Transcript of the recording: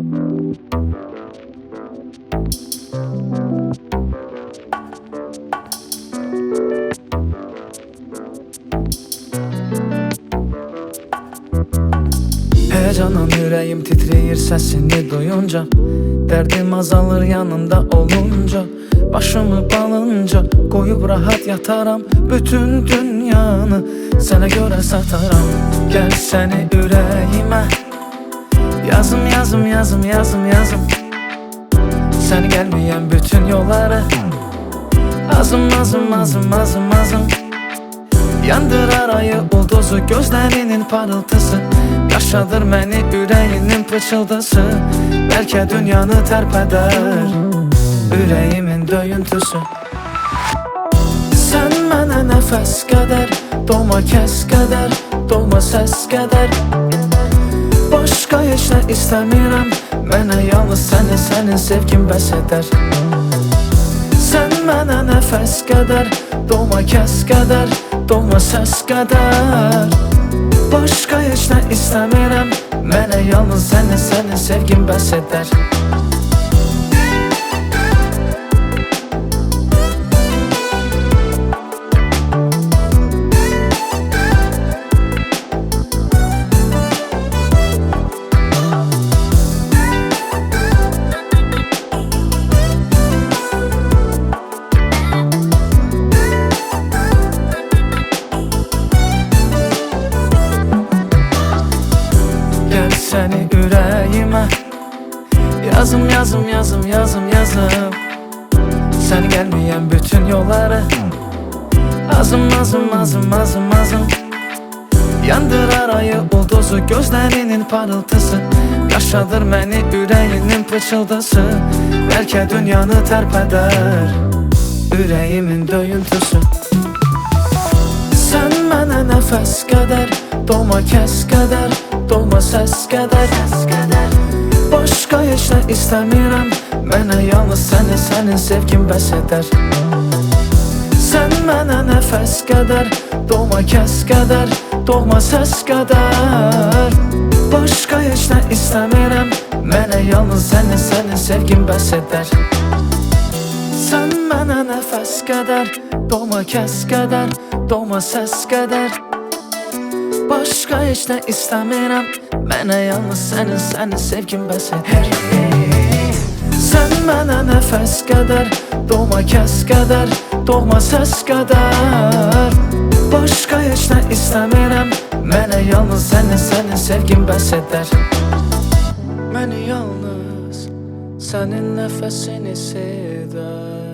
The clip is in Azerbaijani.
Heyecanla yüreğim titreyir sesini duyunca, derdim azalır yanında olunca. Başımı balınca koyup rahat yataram, bütün dünyanı sana göre sataram. Gel seni yüreğime yazım yazım yazım yazım yazım. Sen gelmeyen bütün yolları azım azım azım azım azım. Yandırar ayı ulduzu gözlerinin parıltısı, yaşadır beni yüreğinin pıçıldısı. Belki dünyanı terpeder yüreğimin döyüntüsü. Sen mənə nəfəs qədər, doğma kəs qədər, doğma səs qədər. Başqa heç nə istəmirəm, mənə yalnız səni, sənin sevgin bəs edər. Sen mənə nəfəs qədər, doğma kəs qədər, doğma səs qədər. Başqa heç nə istəmirəm, mənə yalnız səni, sənin sevgin bəs edər. Gel seni yüreğime yazım yazım yazım yazım yazım. Sen gelmeyen bütün yolları azım azım azım azım azım. Yandırar ayı ulduzu gözlerinin parıltısı, yaşadır beni yüreğinin pıçıldısı. Belki dünyanı terpeder yüreğimin döyüntüsü. Sen mənə nəfəs qədər, doğma kəs qədər, doğma səs qədər. Başqa heç nə istəmirəm, mənə yalnız səni, sənin sevgin bəs edər. Sen mənə nəfəs qədər, doğma kəs qədər, doğma səs qədər. Başqa heç nə istəmirəm, mənə yalnız səni, sənin sevgin bəs edər. Sen mənə nəfəs qədər, doğma kəs qədər, doğma səs qədər. Başqa heç nə istəmirəm, mənə yalnız sənin, sənin sevgin bəs edər. Sen mənə nəfəs qədər, doğma kəs qədər, doğma səs qədər. Başqa heç nə istəmirəm, mənə yalnız sənin, sənin sevgin bəs edər. Məni yalnız sənin nəfəsini sedər.